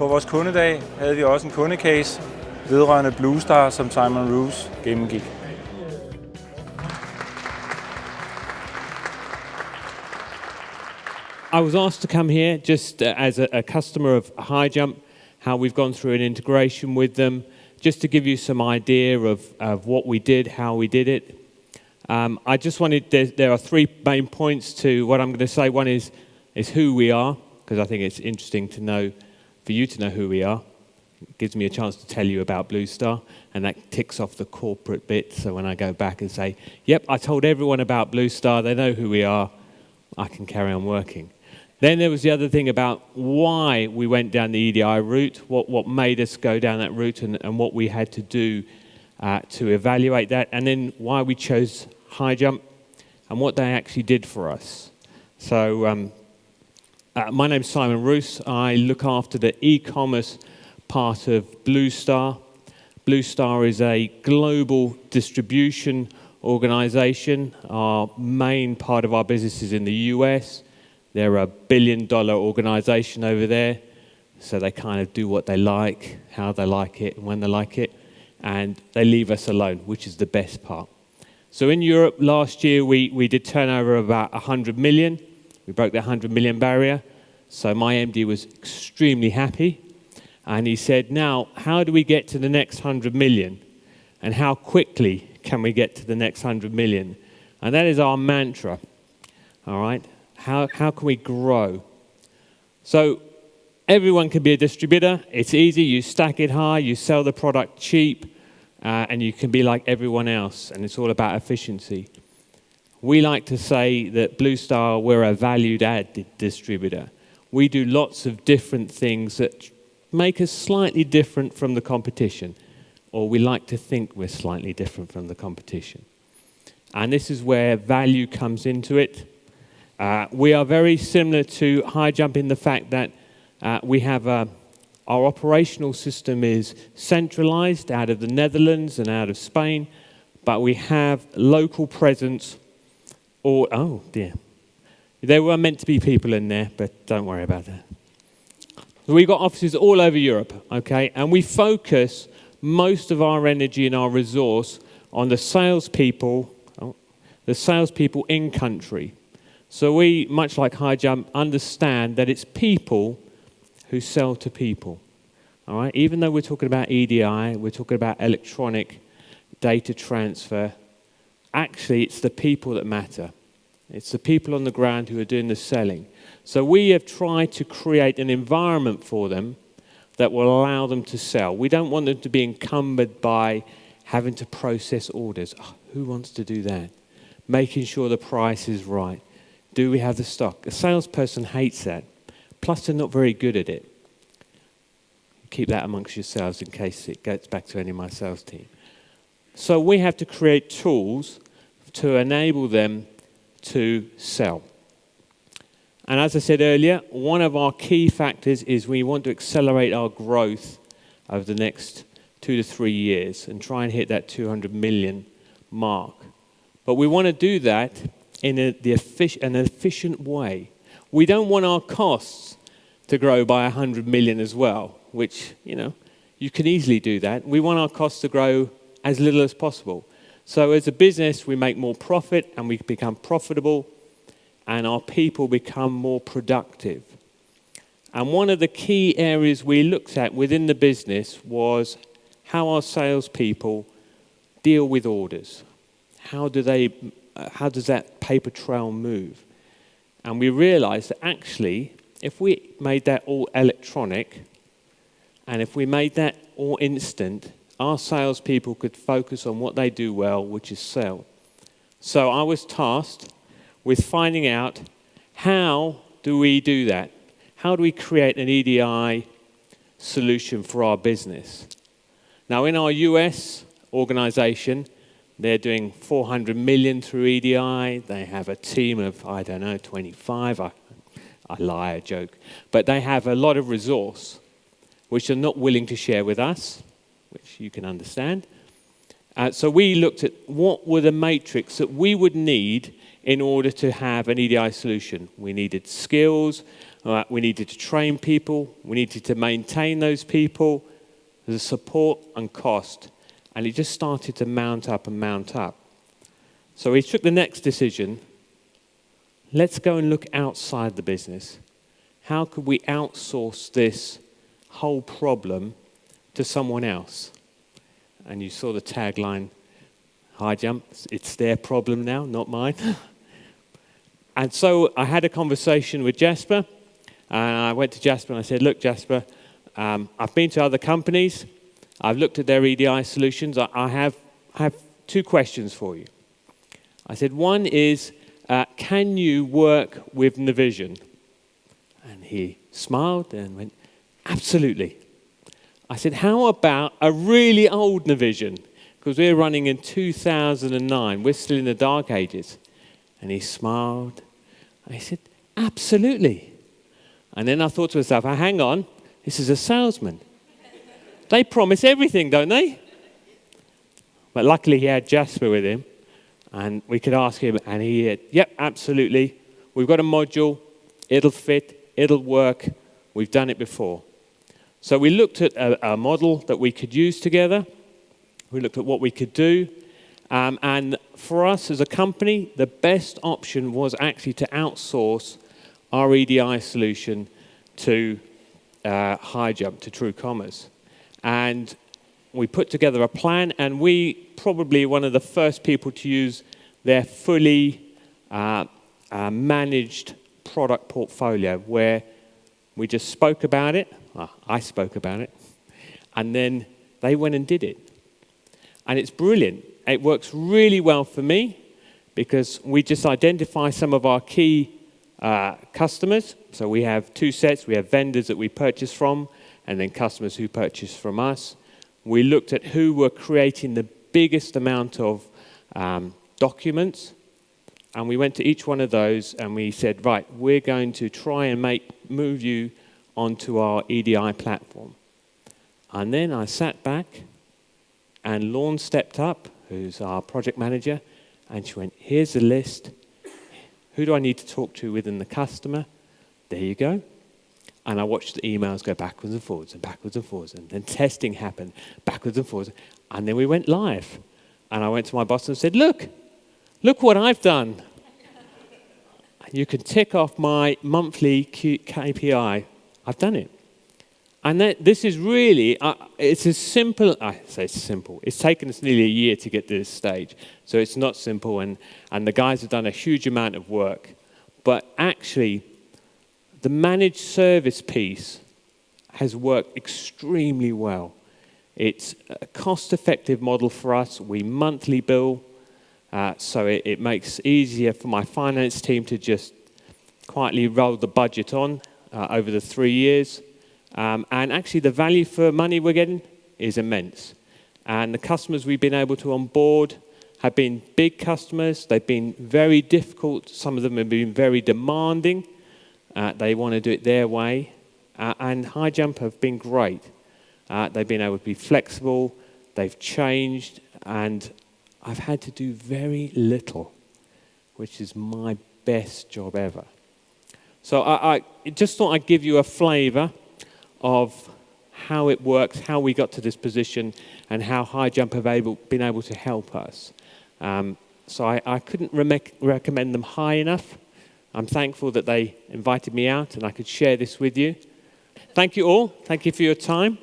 På vores kundedag havde vi også en kundecase vedrørende Bluestar, som Simon Roos gennemgik. I was asked to come here just as a customer of HighJump, how we've gone through an integration with them, just to give you some idea of what we did, how we did it. I just wanted, there are three main points to what I'm going to say. One is who we are, because I think it's interesting to know, for you to know who we are. It gives me a chance to tell you about Bluestar, and that ticks off the corporate bit. So when I go back and say, yep, I told everyone about Bluestar, they know who we are, I can carry on working. Then there was the other thing about why we went down the EDI route, what made us go down that route, and what we had to do to evaluate that, and then why we chose HighJump and what they actually did for us. So my name's Simon Roos. I look after the e-commerce part of Bluestar. Bluestar is a global distribution organization. Our main part of our business is in the US. They're a billion-dollar organization over there, so they kind of do what they like, how they like it, and when they like it, and they leave us alone, which is the best part. So in Europe, last year, we did turnover of about 100 million. We broke the 100 million barrier, so my MD was extremely happy, and he said, now, how do we get to the next 100 million, and how quickly can we get to the next 100 million? And that is our mantra, all right? How can we grow? So everyone can be a distributor. It's easy. You stack it high. You sell the product cheap. And you can be like everyone else. And it's all about efficiency. We like to say that Bluestar, we're a valued-added distributor. We do lots of different things that make us slightly different from the competition. Or we like to think we're slightly different from the competition. And this is where value comes into it. We are very similar to HighJump in the fact that we have our operational system is centralized out of the Netherlands and out of Spain, but we have local presence. Oh dear, there were meant to be people in there, but don't worry about that. We've got offices all over Europe, okay, and we focus most of our energy and our resource on the salespeople in country. So we, much like HighJump, understand that it's people who sell to people. All right? Even though we're talking about EDI, we're talking about electronic data transfer, actually it's the people that matter. It's the people on the ground who are doing the selling. So we have tried to create an environment for them that will allow them to sell. We don't want them to be encumbered by having to process orders. Oh, who wants to do that? Making sure the price is right. Do we have the stock? A salesperson hates that. Plus, they're not very good at it. Keep that amongst yourselves in case it gets back to any of my sales team. So we have to create tools to enable them to sell. And as I said earlier, one of our key factors is we want to accelerate our growth over the next 2 to 3 years and try and hit that 200 million mark. But we want to do that in an efficient way. We don't want our costs to grow by 100 million as well, which, you can easily do that. We want our costs to grow as little as possible. So as a business, we make more profit and we become profitable and our people become more productive. And one of the key areas we looked at within the business was how our salespeople deal with orders. How does that paper trail move? And we realized that actually, if we made that all electronic, and if we made that all instant, our salespeople could focus on what they do well, which is sell. So I was tasked with finding out how do we do that? How do we create an EDI solution for our business? Now, in our US organization, they're doing 400 million through EDI. They have a team of, 25. I lie, I joke. But they have a lot of resource, which they're not willing to share with us, which you can understand. So we looked at what were the matrix that we would need in order to have an EDI solution. We needed skills, we needed to train people, we needed to maintain those people, the support and cost. And it just started to mount up and mount up. So we took the next decision. Let's go and look outside the business. How could we outsource this whole problem to someone else? And you saw the tagline, HighJump, it's their problem now, not mine. And so I had a conversation with Jasper, and I went to Jasper and I said, look, Jasper, I've been to other companies, I've looked at their EDI solutions, I have two questions for you. I said, one is, can you work with Navision? And he smiled and went, absolutely. I said, how about a really old Navision? Because we're running in 2009. We're still in the dark ages. And he smiled. I said, absolutely. And then I thought to myself, hang on, this is a salesman. They promise everything, don't they? But luckily he had Jasper with him. And we could ask him, and he said, yep, absolutely. We've got a module. It'll fit. It'll work. We've done it before. So we looked at a model that we could use together. We looked at what we could do. And for us as a company, the best option was actually to outsource our EDI solution to HighJump, to True Commerce. And we put together a plan, and we probably one of the first people to use their fully managed product portfolio, where we just spoke about it. I spoke about it, and then they went and did it. And it's brilliant. It works really well for me because we just identify some of our key customers. So we have two sets. We have vendors that we purchase from, and then customers who purchase from us. We looked at who were creating the biggest amount of documents, and we went to each one of those and we said, right, we're going to try and move you onto our EDI platform. And then I sat back, and Lorne stepped up, who's our project manager, and she went, here's the list. Who do I need to talk to within the customer? There you go. And I watched the emails go backwards and forwards and backwards and forwards, and then testing happened backwards and forwards. And then we went live. And I went to my boss and said, look what I've done. You can tick off my monthly KPI. I've done it. And this is really, it's as simple, I say simple, it's taken us nearly a year to get to this stage. So it's not simple, and the guys have done a huge amount of work. But actually, the managed service piece has worked extremely well. It's a cost-effective model for us. We monthly bill, so it makes it easier for my finance team to just quietly roll the budget on over the 3 years. And actually, the value for money we're getting is immense. And the customers we've been able to onboard have been big customers. They've been very difficult. Some of them have been very demanding. They want to do it their way. And HighJump have been great. They've been able to be flexible. They've changed. And I've had to do very little, which is my best job ever. So I just thought I'd give you a flavor of how it works, how we got to this position, and how HighJump have been able to help us. So I couldn't recommend them high enough. I'm thankful that they invited me out and I could share this with you. Thank you all. Thank you for your time.